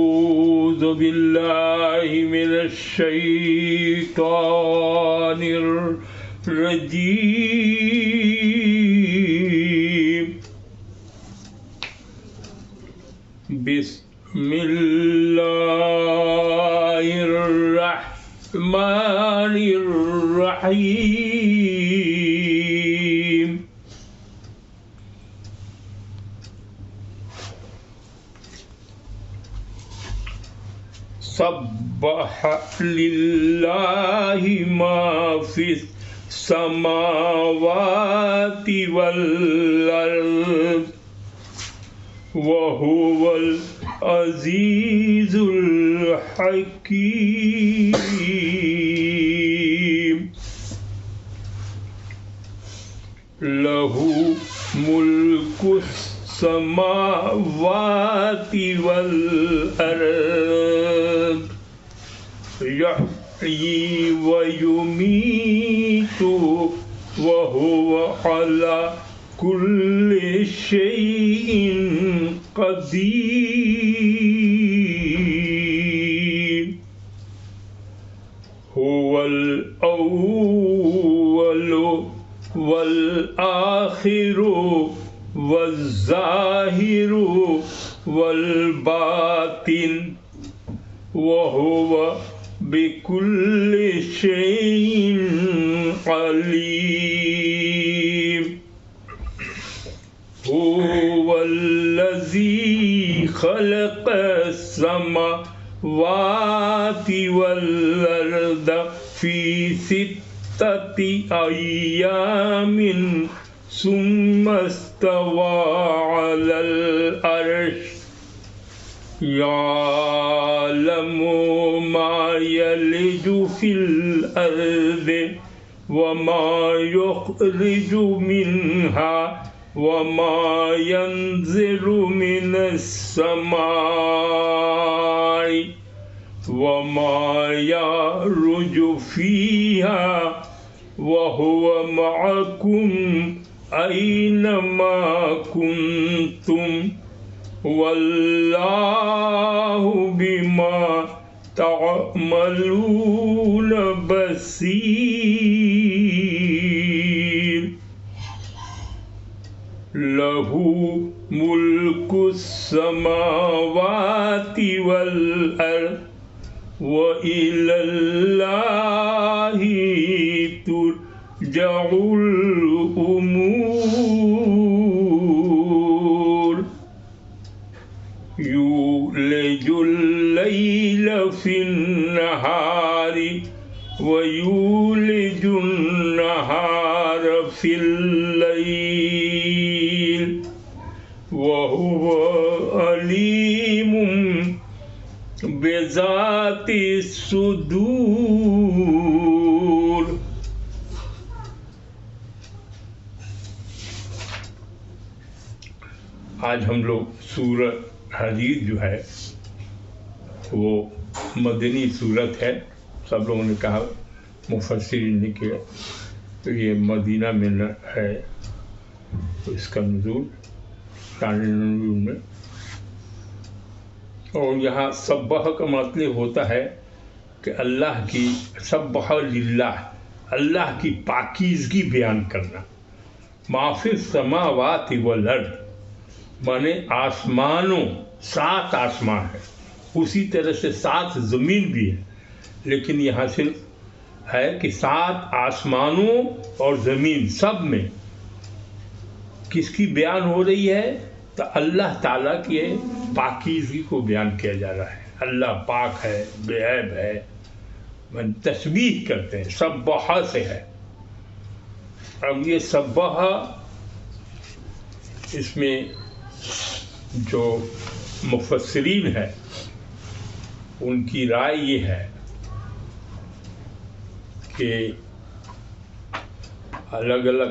أعوذ بالله من الشيطان الرجيم. بسم الله الرحمن الرحيم. سبح للہ ما فی السماوات والارض وهو العزیز الحکیم. لہ ملک السماوات والارض یحیی ویمیت وہو علی کل شیء قدیر. هو الأول والآخر والظاہر والباطن وهو بكل شيء عليم. هو الذي خلق السماوات والأرض في 6 أيام ثم استوى على العرش يعلم ما يلج في الأرض وما يخرج منها وما ينزل من السماء وما يعرج فيها وهو معكم أينما كنتم واللہ بما تعملون بصیر. لہ ملک السماوات والارض وإلی اللہ ترجع الأمور. یولج اللیل فی النہار ویولج النہار فی اللیل وہو علیم بذات الصدور. آج ہم لوگ سورہ حدید جو ہے وہ مدنی صورت ہے. سب لوگوں نے کہا، مفسرین نے کیا تو یہ مدینہ میں ہے، تو اس کا نزول شان نزول میں. اور یہاں سبح کا مطلب ہوتا ہے کہ اللہ کی سبح للہ، اللہ کی پاکیزگی بیان کرنا. ما فی السماوات والارض مانے آسمانوں، 7 آسمان ہے، اسی طرح سے 7 زمین بھی ہے، لیکن یہاں صرف ہے کہ 7 آسمانوں اور زمین سب میں کس کی بیان ہو رہی ہے؟ تو اللہ تعالیٰ کی پاکیزگی کو بیان کیا جا رہا ہے. اللہ پاک ہے، بے عیب ہے، تسبیح کرتے ہیں، سبح سے ہے. اب یہ سبح، اس میں جو مفسرین ہے ان کی رائے یہ ہے کہ الگ الگ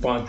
5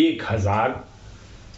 1000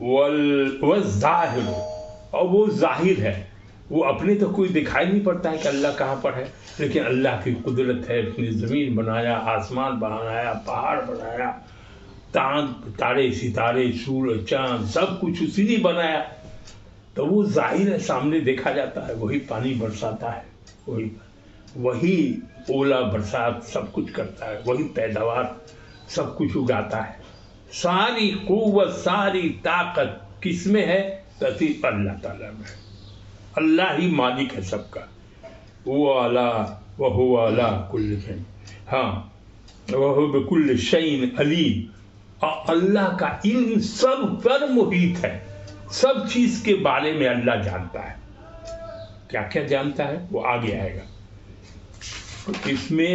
والظاہر، اور وہ ظاہر ہے، وہ اپنے تو کوئی دکھائی نہیں پڑتا ہے کہ اللہ کہاں پر ہے، لیکن اللہ کی قدرت ہے، اس نے زمین بنایا، آسمان بنایا، پہاڑ بنایا، تارے ستارے، سورج چاند، سب کچھ اسی نے بنایا، تو وہ ظاہر ہے، سامنے دیکھا جاتا ہے، وہی پانی برساتا ہے، وہی اولا برسات سب کچھ کرتا ہے، وہی پیداوار سب کچھ اگاتا ہے، ساری قوت ساری طاقت کس میں ہے؟ صرف اللہ تعالیٰ میں ہے، اللہ ہی مالک ہے سب کا، وہ اعلیٰ کل شیء، ہاں وہ بکل شیء علیم، اور اللہ کا علم سب پر محیط ہے، سب چیز کے بارے میں اللہ جانتا ہے، کیا کیا جانتا ہے وہ آگے آئے گا۔ اس میں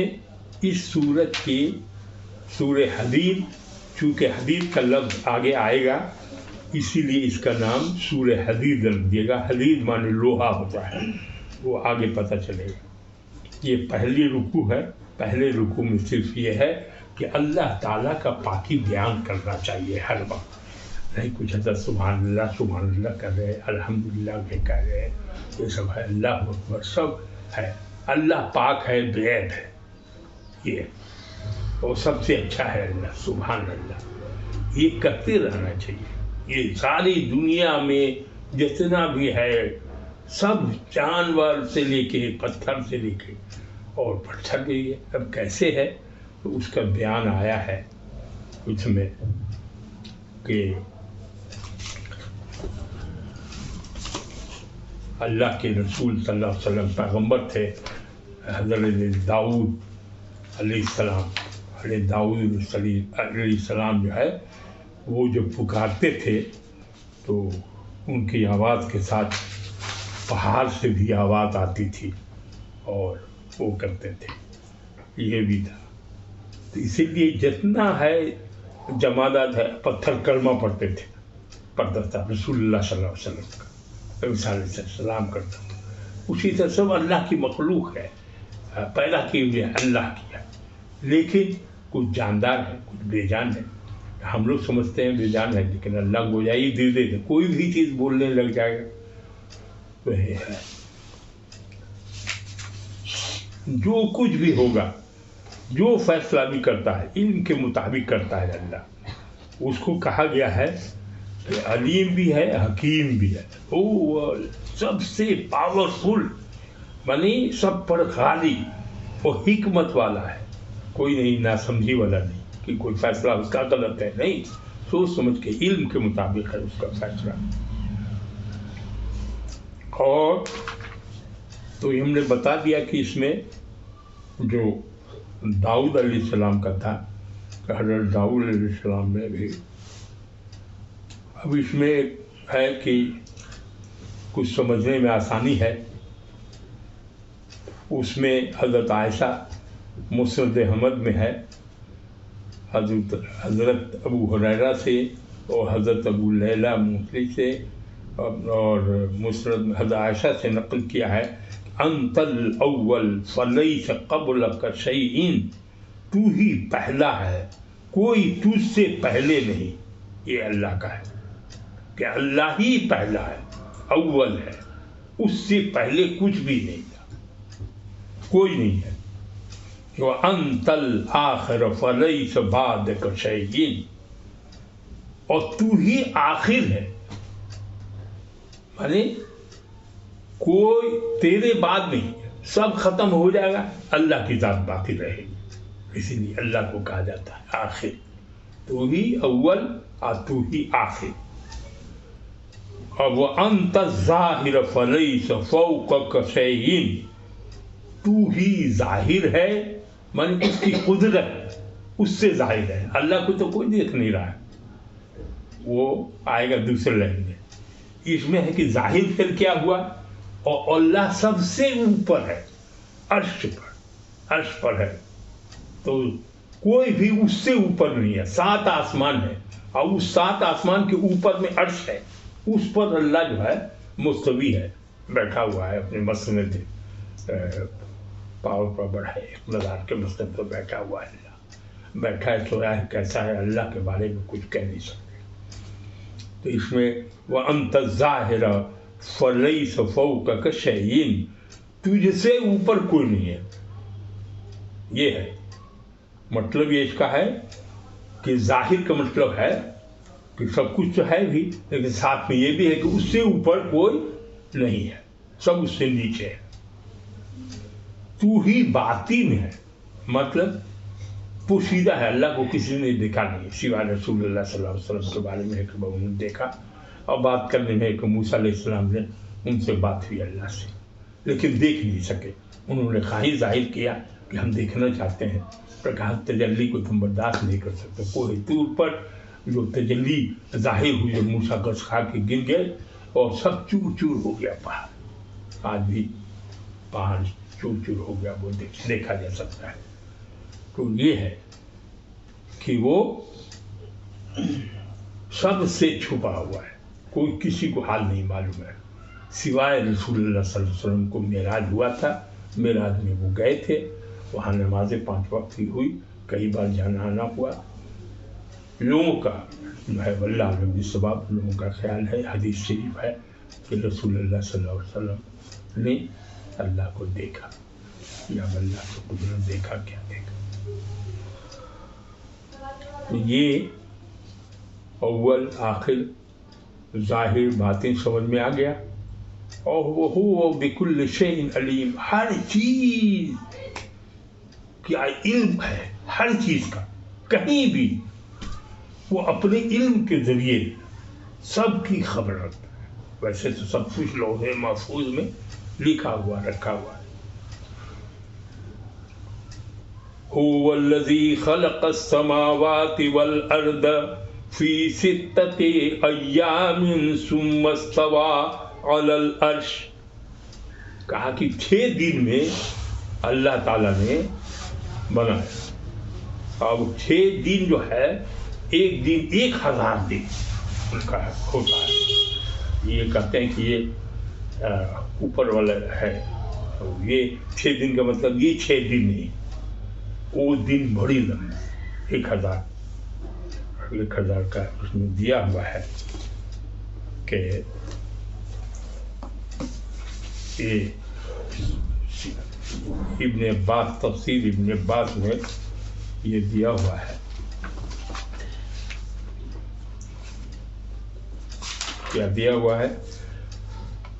اس سورت کی سورہ حدید، چونکہ حدید کا لفظ آگے آئے گا اسی لیے اس کا نام سورہ حدید رکھ دیے گا، حدید معنی لوہا ہوتا ہے، وہ آگے پتہ چلے گا۔ یہ پہلی رکوع ہے، پہلے رکوع میں صرف یہ ہے کہ اللہ تعالیٰ کا پاکی بیان کرنا چاہیے ہر وقت، نہیں کچھ ایسا سبحان اللہ کر رہے، الحمدللہ بھی کہہ رہے، یہ سب ہے، اللہ اکبر سب ہے، اللہ پاک ہے، بے عیب ہے، یہ وہ سب سے اچھا ہے اللہ، سبحان اللہ، یہ کرتے رہنا چاہیے۔ یہ ساری دنیا میں جتنا بھی ہے سب جانور سے لے کے پتھر سے لے کے اور پتھر بھی ہے، اب کیسے ہے تو اس کا بیان آیا ہے اس میں کہ اللہ کے رسول صلی اللہ علیہ وسلم پیغمبر تھے، حضرت داؤد علیہ السلام، حضرت داؤد علیہ السلام جو ہے وہ جو پکارتے تھے تو ان کی آواز کے ساتھ پہاڑ سے بھی آواز آتی تھی اور وہ کرتے تھے، یہ بھی تھا، تو اسی لیے جتنا ہے جمادات ہے پتھر کلمہ پڑھتے تھے، پڑھتا تھا رسول اللہ صلی اللہ علیہ وسلم کا، نبی صلی اللہ علیہ وسلم سلام کرتا تھا، اسی طرح سب اللہ کی مخلوق ہے، پیدا کی ہوئی ہے اللہ کی ہے، لیکن کچھ جاندار ہے کچھ بے جان ہے، ہم لوگ سمجھتے ہیں بے جان ہے لیکن اللہ گویائی دے دے کوئی بھی چیز بولنے لگ جائے گا، تو یہ ہے جو کچھ بھی ہوگا، جو فیصلہ بھی کرتا ہے علم کے مطابق کرتا ہے اللہ، اس کو کہا گیا ہے کہ علیم بھی ہے حکیم بھی ہے، وہ سب سے پاورفل، یعنی سب پر غالب، وہ حکمت والا ہے، کوئی نہیں ناسمجھی والا نہیں کہ کوئی فیصلہ اس کا غلط ہے، نہیں، سوچ سمجھ کے علم کے مطابق ہے اس کا فیصلہ۔ اور تو ہم نے بتا دیا کہ اس میں جو داؤد علیہ السلام کا تھا کہ حضرت داؤد علیہ السلام میں بھی اب اس میں ہے کہ کچھ سمجھنے میں آسانی ہے، اس میں حضرت عائشہ مسند احمد میں ہے، حضرت ابو ہریرہ سے اور حضرت ابو لیلہ موصلی سے اور مسند حضرت عائشہ سے نقل کیا ہے، انت الاول فلیس قبلک شیء، تو ہی پہلا ہے کوئی تجھ سے پہلے نہیں، یہ اللہ کا ہے کہ اللہ ہی پہلا ہے، اول ہے، اس سے پہلے کچھ بھی نہیں تھا، کوئی نہیں ہے، وَأَنْتَ الْآخِرُ فَلَيْسَ بَعْدَكَ شَيْءٌ، اور تو ہی آخر ہے، یعنی کوئی تیرے بعد نہیں، سب ختم ہو جائے گا، اللہ کی ذات باقی رہے گی، اسی لیے اللہ کو کہا جاتا ہے آخر، تو ہی اول اور تو ہی آخر، اور وَأَنْتَ الظَّاهِرُ فَلَيْسَ فَوْقَكَ شَيْءٌ، تو ہی ظاہر ہے، مانے اس کی قدرت اس سے ظاہر ہے، اللہ کو تو کوئی دیکھ نہیں رہا ہے، وہ آئے گا دوسرے لائن میں، اس میں ہے کہ ظاہر پھر کیا ہوا، اور اللہ سب سے اوپر ہے، عرش پر ہے، تو کوئی بھی اس سے اوپر نہیں ہے، 7 آسمان ہے، اور اس 7 آسمان کے اوپر میں عرش ہے، اس پر اللہ جو ہے مستوی ہے، بیٹھا ہوا ہے اپنے مسند پاور پر بڑھائے اقتدار کے مسند پر بیٹھا ہوا ہے، اللہ بیٹھا ہے سویا ہے، کیسا ہے اللہ کے بارے میں کچھ کہہ نہیں سکتے، تو اس میں وَأَنْتَ الظَّاهِرَ فَلَيْسَ فَوْقَكَ شَيْءٌ، تجھ سے اوپر کوئی نہیں ہے. یہ ہے مطلب، یہ اس کا ہے کہ ظاہر کا مطلب ہے کہ سب کچھ تو ہے بھی، لیکن ساتھ میں یہ بھی ہے کہ اس سے اوپر کوئی نہیں ہے، سب اس سے نیچے ہے. تو ہی باطن ہے، مطلب پوشیدہ ہے، اللہ کو کسی نے دیکھا نہیں سوائے رسول اللہ صلی اللہ علیہ وسلم کے بارے میں ہے کہ انہوں نے دیکھا، اور بات کرنے میں کہ موسیٰ علیہ السلام نے ان سے بات ہوئی اللہ سے، لیکن دیکھ نہیں سکے. انہوں نے خواہی ظاہر کیا کہ ہم دیکھنا چاہتے ہیں، پر کہا تجلی کو تم برداشت نہیں کر سکتے. کوہ طور پر جو تجلی ظاہر ہوئی، موسیٰ گز کھا کے گر گئے اور سب چور چور ہو گیا پہاڑ. آج بھی پہاڑ چور چور ہو گیا، وہ دیکھا جا سکتا ہے. تو یہ ہے کہ وہ سب سے چھپا ہوا ہے، کوئی کسی کو حال نہیں معلوم ہے سوائے رسول اللہ صلی اللہ علیہ وسلم کو معراج ہوا تھا. معراج میں وہ گئے تھے، وہاں نمازیں 5 وقت کی ہوئی، کئی بار جانا آنا ہوا. لوگوں کا جو ہے واللہ عالم بالصواب، لوگوں کا خیال ہے، حدیث شریف ہے کہ رسول اللہ صلی اللہ علیہ وسلم نے اللہ کو دیکھا، یا اللہ کو قدرت دیکھا، کیا دیکھا. یہ اول آخر ظاہر باطن سمجھ میں آ گیا. اور وہ بکل شیء علیم، ہر چیز کیا علم ہے، ہر چیز کا، کہیں بھی وہ اپنے علم کے ذریعے سب کی خبر رکھتا ہے. ویسے تو سب کچھ لوح محفوظ میں لکھا ہوا رکھا ہوا ہے. هو الذی خلق السماوات والارض فی 6 ایام ثم استوى علی العرش. کہا کہ 6 دن میں اللہ تعالیٰ نے بنایا. اب 6 دن جو ہے، ایک دن 1000 دن ان کا ہوتا ہے. یہ کہتے ہیں کہ یہ اوپر والا ہے. یہ 6 دن کا مطلب یہ 6 دن نہیں، وہ دن بڑی لمبی، 1000 کا اس میں دیا ہوا ہے کہ یہ ابن عباس، تفسیر ابن عباس میں یہ دیا ہوا ہے. کیا دیا ہوا ہے؟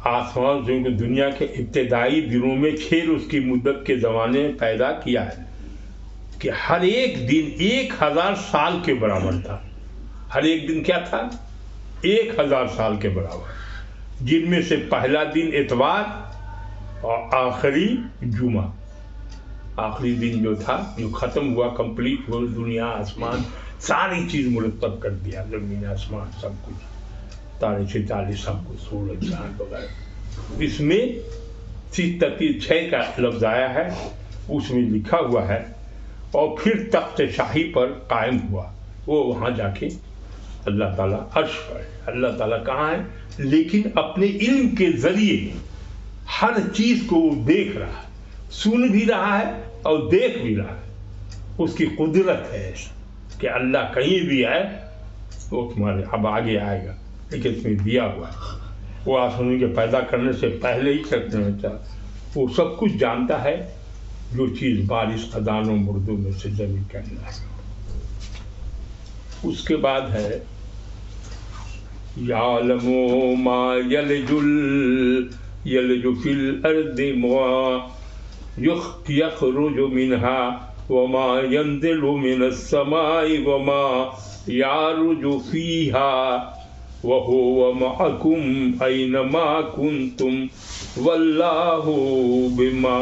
آسمان جو کہ دنیا کے ابتدائی دنوں میں کھیل اس کی مدت کے زمانے میں پیدا کیا ہے کہ ہر ایک دن 1000 سال کے برابر تھا. ہر ایک دن کیا تھا؟ 1000 سال کے برابر، جن میں سے پہلا دن اتوار اور آخری جمعہ. آخری دن جو تھا، جو ختم ہوا، کمپلیٹ ہو، دنیا آسمان ساری چیز مرتب کر دیا، زمین آسمان سب کچھ، تارے ستارے سب کچھ، سورج چاند وغیرہ. اس میں 6 کا لفظ آیا ہے، اس میں لکھا ہوا ہے. اور پھر تخت شاہی پر قائم ہوا. وہ وہاں جا کے اللہ تعالیٰ عرش پر ہے. اللہ تعالیٰ کہاں ہے؟ لیکن اپنے علم کے ذریعے ہر چیز کو وہ دیکھ رہا ہے، سن بھی رہا ہے اور دیکھ بھی رہا ہے. اس کی قدرت ہے ایسا کہ اللہ کہیں بھی ہے وہ تمہارے اب آگے آئے گا، لیکن اس میں دیا ہوا ہے. وہ آسمانی کے پیدا کرنے سے پہلے ہی کرنا چاہتا، وہ سب کچھ جانتا ہے. جو چیز بارش خزانوں مردوں میں سے زمین کے اندر. اس کے بعد ہے یعلم ما یلج فی الارض ما یخرج منها وما ينزل من السماء وما يعرج فيها وهو معكم أينما كنتم والله بما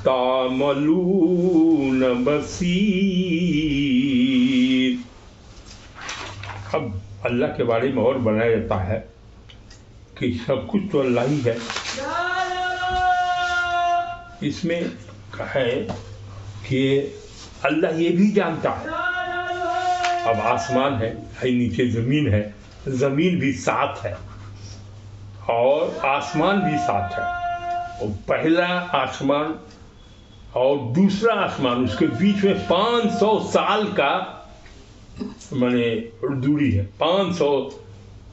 تعملون بصیر. اب اللہ کے بارے میں اور بنایا جاتا ہے کہ سب کچھ تو اللہ ہی ہے. اس میں ہے کہ اللہ یہ بھی جانتا ہے. اب آسمان ہے نیچے زمین ہے، زمین بھی ساتھ ہے اور آسمان بھی ساتھ ہے. اور پہلا آسمان اور دوسرا آسمان، اس کے بیچ میں 500 سال کا دوری ہے. 500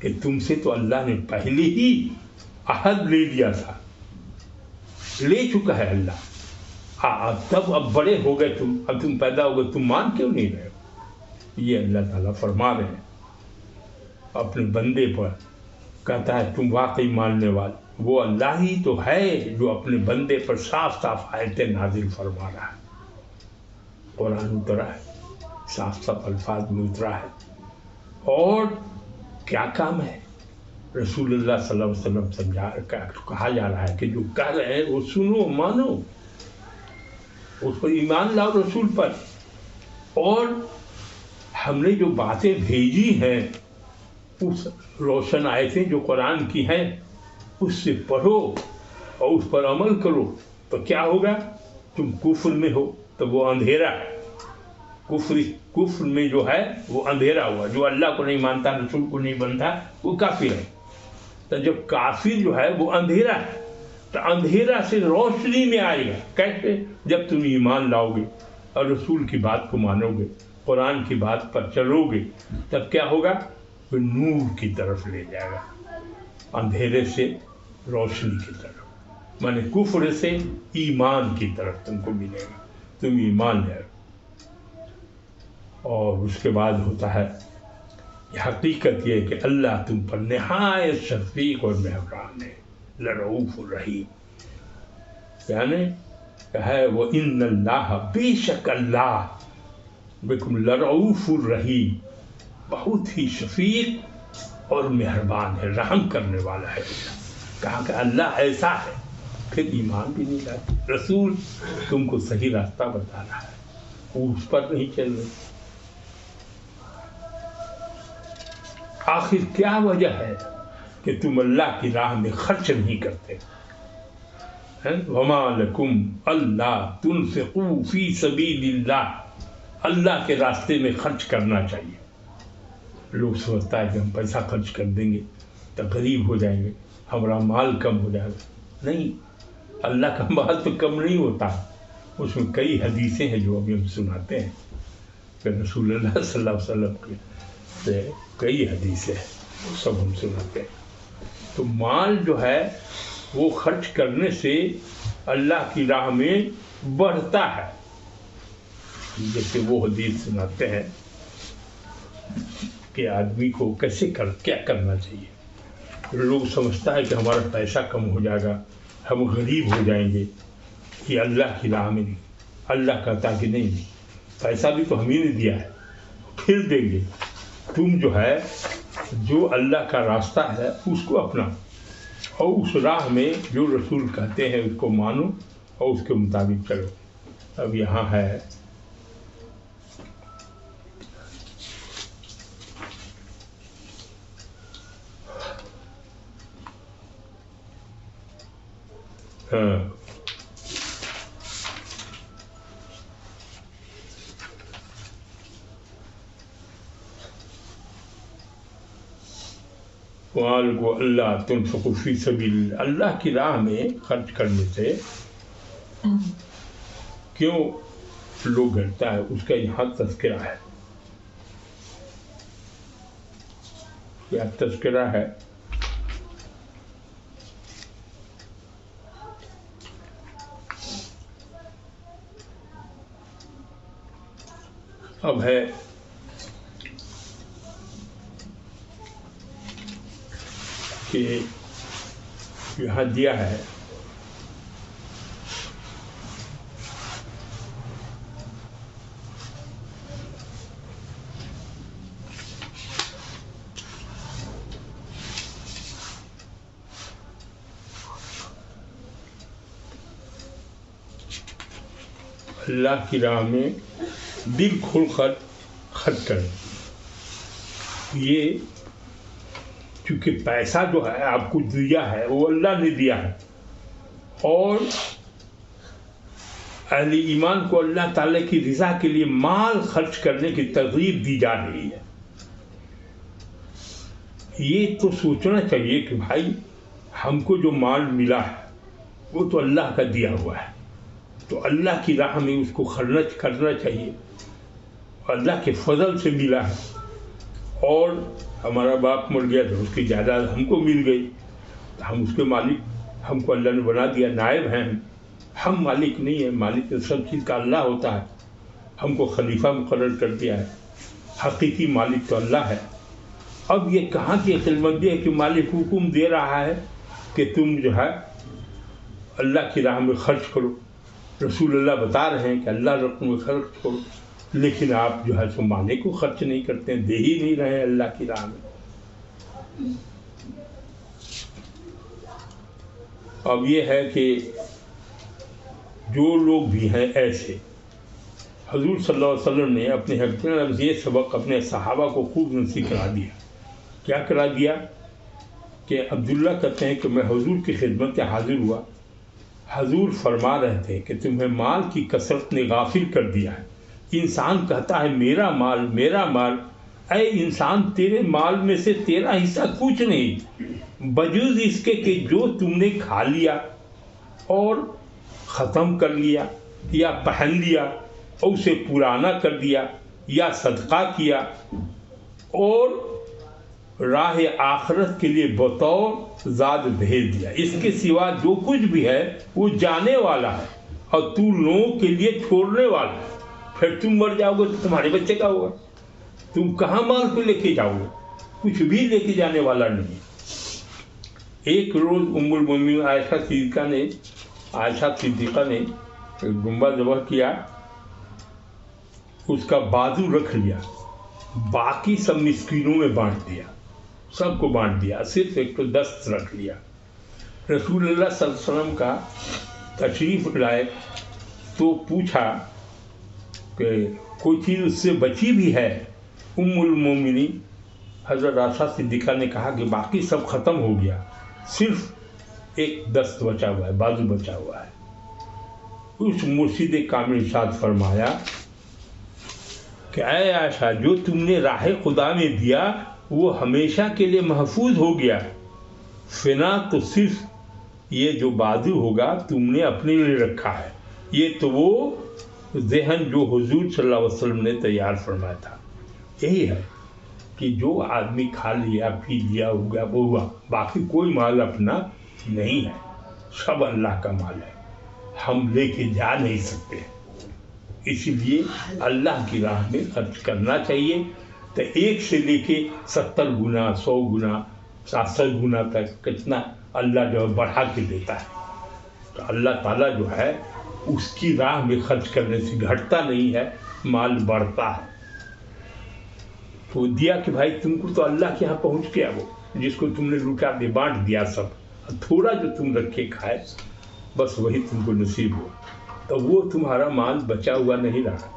کہ تم سے تو اللہ نے پہلے ہی عہد لے لیا تھا، لے چکا ہے اللہ، اب بڑے ہو گئے تم، اب تم پیدا ہو گئے، تم مان کیوں نہیں رہے ہو؟ یہ اللہ تعالیٰ فرما رہے ہیں اپنے بندے پر، کہتا ہے تم واقعی ماننے والے، وہ اللہ ہی تو ہے جو اپنے بندے پر صاف صاف آیتیں نازل فرما رہا ہے، قرآن اترا ہے، صاف صاف الفاظ میں اترا ہے، اور کیا کام ہے؟ رسول اللہ صلی اللہ علیہ وسلم کہا جا رہا ہے کہ جو کہہ رہے ہیں وہ سنو، مانو، اس پر ایمان لاؤ رسول پر، اور ہم نے جو باتیں بھیجی ہیں اس روشن آیتیں جو قرآن کی ہیں اس سے پڑھو اور اس پر عمل کرو، تو کیا ہوگا؟ تم کفر میں ہو تو وہ اندھیرا ہے، کفر میں جو ہے وہ اندھیرا ہوا، جو اللہ کو نہیں مانتا، رسول کو نہیں مانتا، وہ کافر ہے۔ تو جب کافر جو ہے وہ اندھیرا ہے، تو اندھیرا سے روشنی میں آئے گا، کیسے؟ جب تم ایمان لاؤ گے اور رسول کی بات کو مانو گے، قرآن کی بات پر چلو گے، تب کیا ہوگا؟ وہ نور کی طرف لے جائے گا، اندھیرے سے روشنی کی طرف، مانے کفر سے ایمان کی طرف تم کو ملے گا، تم ایمان لے گا۔ اور اس کے بعد ہوتا ہے یہ حقیقت یہ کہ اللہ تم پر نہایت شفیق اور مہربان ہے، لرؤوف الرحیم، یعنی ہے وہ ان اللہ، بے شک اللہ، بکم لرؤوف الرحیم، بہت ہی شفیق اور مہربان ہے، رحم کرنے والا ہے۔ کہا کہ اللہ ایسا ہے، پھر ایمان بھی نہیں لاتے، رسول تم کو صحیح راستہ بتا رہا ہے، وہ اس پر نہیں چل رہے۔ آخر کیا وجہ ہے کہ تم اللہ کی راہ میں خرچ نہیں کرتے؟ وما لکم الا تنفقوا فی سبیل اللہ، اللہ کے راستے میں خرچ کرنا چاہیے۔ لوگ سوچتا ہے کہ ہم پیسہ خرچ کر دیں گے تو غریب ہو جائیں گے، ہمارا مال کم ہو جائے گا، نہیں، اللہ کا مال تو کم نہیں ہوتا، اس میں کئی حدیثیں ہیں جو ابھی ہم سناتے ہیں کہ رسول اللہ صلی اللہ علیہ وسلم کے سے کئی حدیثیں ہیں، وہ سب ہم سناتے ہیں۔ تو مال جو ہے وہ خرچ کرنے سے اللہ کی راہ میں بڑھتا ہے، جیسے وہ حدیث سناتے ہیں کہ آدمی کو کیا کرنا چاہیے۔ لوگ سمجھتا ہے کہ ہمارا پیسہ کم ہو جائے گا، ہم غریب ہو جائیں گے، یہ اللہ کی راہ میں نہیں۔ اللہ کہتا کہ نہیں، پیسہ بھی تو ہم ہی نے دیا ہے، پھر دیں گے، تم جو ہے جو اللہ کا راستہ ہے اس کو اپنا، اور اس راہ میں جو رسول کہتے ہیں اس کو مانو اور اس کے مطابق چلو۔ اب یہاں ہے مال کو اللہ تنفقوا فی سبیل اللہ، اللہ کی راہ میں خرچ کرنے سے کیوں لوگ گھٹتا ہے، اس کا یہاں تذکرہ ہے، کیا تذکرہ ہے؟ اب ہے کہ یہاں دیا ہے اللہ کی راہ میں دل کھول کر خرچ کریں۔ یہ چونکہ پیسہ جو ہے آپ کو دیا ہے وہ اللہ نے دیا ہے، اور اہل ایمان کو اللہ تعالیٰ کی رضا کے لیے مال خرچ کرنے کی ترغیب دی جا رہی ہے۔ یہ تو سوچنا چاہیے کہ بھائی ہم کو جو مال ملا ہے وہ تو اللہ کا دیا ہوا ہے، تو اللہ کی راہ میں اس کو خرچ کرنا چاہیے، اللہ کے فضل سے ملا ہے، اور ہمارا باپ مر گیا تو اس کی جائیداد ہم کو مل گئی، ہم اس کے مالک، ہم کو اللہ نے بنا دیا، نائب ہیں ہم مالک نہیں ہیں، مالک تو سب چیز کا اللہ ہوتا ہے، ہم کو خلیفہ مقرر کر دیا ہے، حقیقی مالک تو اللہ ہے۔ اب یہ کہاں کی عقل مندی ہے کہ مالک حکم دے رہا ہے کہ تم جو ہے اللہ کی راہ میں خرچ کرو، رسول اللہ بتا رہے ہیں کہ اللہ رقم میں خرچ کرو، لیکن آپ جو ہے سو مالے کو خرچ نہیں کرتے ہیں، دے ہی نہیں رہے ہیں اللہ کی راہ میں۔ اب یہ ہے کہ جو لوگ بھی ہیں ایسے، حضور صلی اللہ علیہ وسلم نے اپنے حقیقت یہ سبق اپنے صحابہ کو خوب نصیحت کرا دیا۔ کیا کرا دیا کہ عبداللہ کہتے ہیں کہ میں حضور کی خدمت میں حاضر ہوا، حضور فرما رہے تھے کہ تمہیں مال کی کثرت نے غافل کر دیا ہے۔ انسان کہتا ہے میرا مال میرا مال، اے انسان تیرے مال میں سے تیرا حصہ کچھ نہیں، بجوز اس کے کہ جو تم نے کھا لیا اور ختم کر لیا یا پہن لیا اور اسے پرانا کر دیا یا صدقہ کیا اور راہ آخرت کے لیے بطور زاد بھیج دیا، اس کے سوا جو کچھ بھی ہے وہ جانے والا ہے اور تو لوگوں کے لیے چھوڑنے والا ہے۔ پھر تم مر جاؤ گے تو تمہارے بچے کا ہوگا، تم کہاں مال کو لے کے جاؤ گے؟ کچھ بھی لے کے جانے والا نہیں۔ ایک روز ام المومنین عائشہ صدیقہ نے ایک دمبا ذبح کیا، اس کا بازو رکھ لیا، باقی سب مسکینوں میں بانٹ دیا، سب کو بانٹ دیا، صرف ایک تو دست رکھ لیا۔ رسول اللہ صلی اللہ علیہ وسلم کا تشریف لائے تو پوچھا کہ کوئی چیز اس سے بچی بھی ہے؟ ام المومنین حضرت عائشہ صدیقہ نے کہا کہ باقی سب ختم ہو گیا، صرف ایک دست بچا ہوا ہے، بازو بچا ہوا ہے۔ اس مرشد کامل ارشاد فرمایا کہ اے عائشہ جو تم نے راہ خدا میں دیا وہ ہمیشہ کے لیے محفوظ ہو گیا، فنا تو صرف یہ جو بازو ہوگا تم نے اپنے لیے رکھا ہے۔ یہ تو وہ ذہن جو حضور صلی اللہ علیہ وسلم نے تیار فرمایا تھا۔ یہی ہے کہ جو آدمی کھا لیا پی لیا ہوگا وہ ہوا، باقی کوئی مال اپنا نہیں ہے، سب اللہ کا مال ہے، ہم لے کے جا نہیں سکتے، اسی لیے اللہ کی راہ میں خرچ کرنا چاہیے۔ تو 1 سے لے کے 70 گنا 100 گنا 700 گنا تک کتنا اللہ جو ہے بڑھا کے دیتا ہے۔ تو اللہ تعالیٰ جو ہے اس کی راہ میں خرچ کرنے سے گھٹتا نہیں ہے، مال بڑھتا ہے۔ تو دیا کہ بھائی تم کو تو اللہ کے یہاں پہنچ گیا، وہ جس کو تم نے لوٹا دے بانٹ دیا سب، تھوڑا جو تم رکھے کھائے بس وہی تم کو نصیب ہو، تو وہ تمہارا مال بچا ہوا نہیں رہا،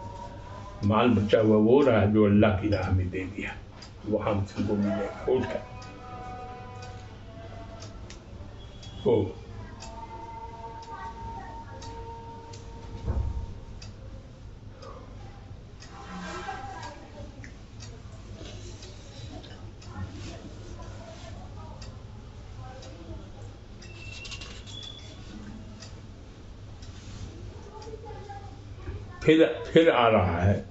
مال بچا ہوا وہ رہا جو اللہ کی راہ میں دے دیا، وہ ہم تم کو ملے کھوج کر۔ تو پھر آ رہا ہے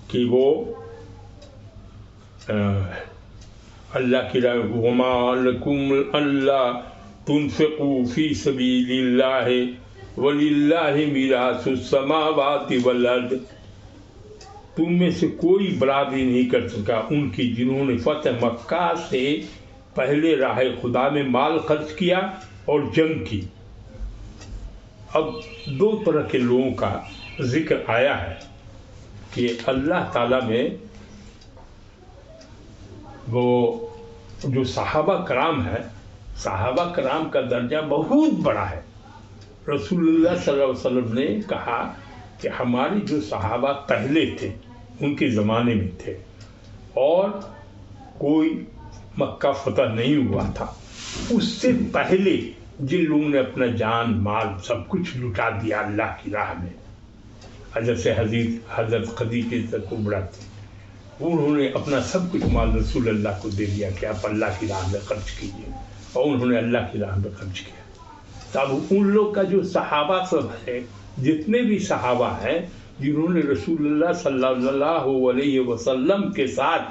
کہ وہ اللہ کی راہ، وما لکم الا تنفقوا فی سبیل اللہ وللہ میراث السماوات والارض، تم میں سے کوئی برابری نہیں کر سکا ان کی جنہوں نے فتح مکہ سے پہلے راہ خدا میں مال خرچ کیا اور جنگ کی۔ اب 2 طرح کے لوگوں کا ذکر آیا ہے کہ اللہ تعالیٰ میں وہ جو صحابہ کرام ہے، صحابہ کرام کا درجہ بہت بڑا ہے۔ رسول اللہ صلی اللہ علیہ وسلم نے کہا کہ ہماری جو صحابہ پہلے تھے ان کے زمانے میں تھے اور کوئی مکہ فتح نہیں ہوا تھا، اس سے پہلے جن لوگوں نے اپنا جان مال سب کچھ لٹا دیا اللہ کی راہ میں، جیسے حضرت خدیجہ کبریٰ تھی، انہوں نے اپنا سب کچھ مال رسول اللہ کو دے دیا کہ آپ اللہ کی راہ میں خرچ کیجیے، اور انہوں نے اللہ کی راہ میں خرچ کیا۔ تب ان لوگ کا جو صحابہ سب ہے، جتنے بھی صحابہ ہیں جنہوں نے رسول اللہ صلی اللہ علیہ وسلم کے ساتھ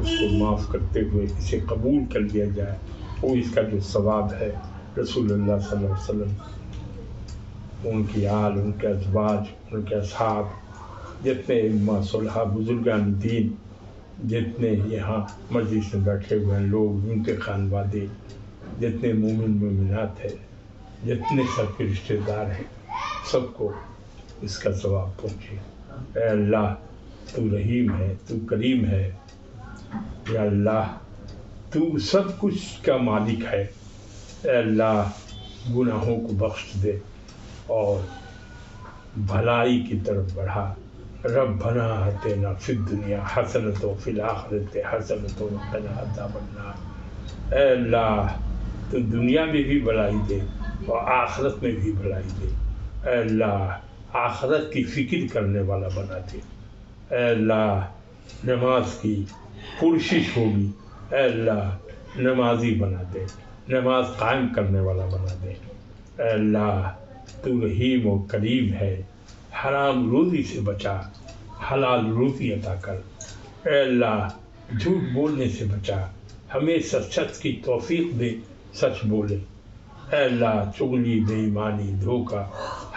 اس کو معاف کرتے ہوئے اسے قبول کر لیا جائے، وہ اس کا جو ثواب ہے رسول اللہ صلی اللہ علیہ وسلم، ان کی آل، ان کے ازواج، ان کے اصحاب، جتنے ائمہ صلحاء بزرگان دین، جتنے یہاں مجلس میں بیٹھے ہوئے ہیں لوگ، ان کے خانوادے، جتنے مومن مومنات ہیں، جتنے سب کے رشتہ دار ہیں، سب کو اس کا ثواب پہنچے۔ اے اللہ تو رحیم ہے، تو کریم ہے، یا اللہ تو سب کچھ کا مالک ہے۔ اے اللہ گناہوں کو بخش دے اور بھلائی کی طرف بڑھا۔ ربنا آتنا فی الدنیا حسنۃ وفی الآخرۃ حسنۃ وقنا عذاب النار۔ اے اللہ تو دنیا میں بھی بھلائی دے اور آخرت میں بھی بھلائی دے۔ اے اللہ آخرت کی فکر کرنے والا بنا دے۔ اے اللہ نماز کی پرشش ہوگی، اے اللہ نمازی بنا دے، نماز قائم کرنے والا بنا دے۔ اے اللہ تو رحیم و کریم ہے، حرام روزی سے بچا، حلال روزی عطا کر۔ اے اللہ جھوٹ بولنے سے بچا، ہمیں سچ کی توفیق دے، سچ بولے۔ اے اللہ چغلی، بے ایمانی، دھوکہ،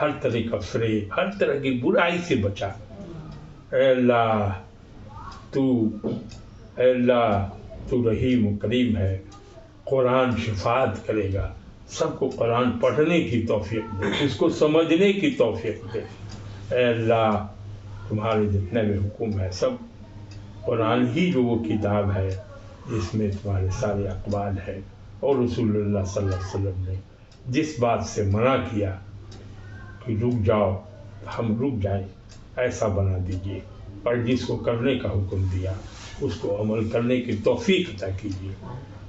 ہر طرح کا فریب، ہر طرح کی برائی سے بچا۔ اے اللہ تو رحیم و کریم ہے، قرآن شفاعت کرے گا، سب کو قرآن پڑھنے کی توفیق دے، اس کو سمجھنے کی توفیق دے۔ اے اللہ تمہارے جتنے بھی حکم ہے سب قرآن ہی جو وہ کتاب ہے جس میں تمہارے سارے اقوال ہیں، اور رسول اللہ صلی اللہ علیہ وسلم نے جس بات سے منع کیا کہ رک جاؤ ہم رک جائیں، ایسا بنا دیجیے، اور جس کو کرنے کا حکم دیا اس کو عمل کرنے کی توفیق عطا کیجیے۔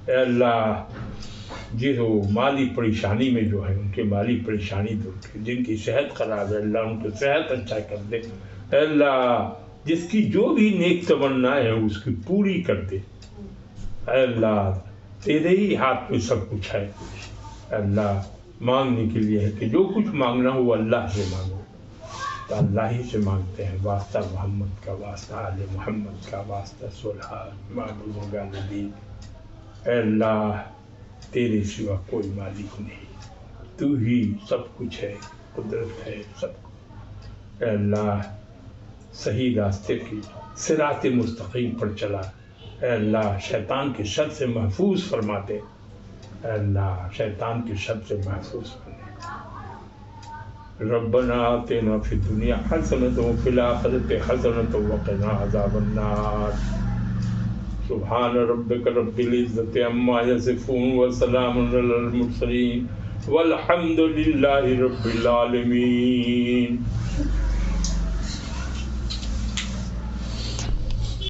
اے اللہ جو مالی پریشانی میں جو ہے ان کے مالی پریشانی دور کر، جن کی صحت خراب ہے اللہ ان کی صحت اچھا کر دے۔ اے اللہ جس کی جو بھی نیک تمنا ہے اس کی پوری کر دے۔ اے اللہ تیرے ہی ہاتھ میں سب کچھ ہے۔ اے اللہ مانگنے کے لیے ہے کہ جو کچھ مانگنا ہو وہ اللہ سے مانگو، تو اللہ ہی سے مانگتے ہیں، واسطہ محمد کا، واسطہ آل محمد کا، واسطہ صلحاء امام بزرگان دین۔ اے اللہ تیرے سوا کوئی مالک نہیں، تو ہی سب کچھ ہے، قدرت ہے سب کچھ۔ اے اللہ صحیح راستے کی صراط مستقیم پر چلا۔ اے اللہ شیطان کے شر سے محفوظ فرما دے۔ اے اللہ شیطان کے شر سے محفوظ فرما دے۔ ربنا آتنا فی الدنیا حسنۃ وفی الآخرۃ حسنۃ وقنا عذاب النار۔ سبحان ربک رب العزۃ عما یصفون وسلام علی المرسلین والحمد للہ رب العالمین۔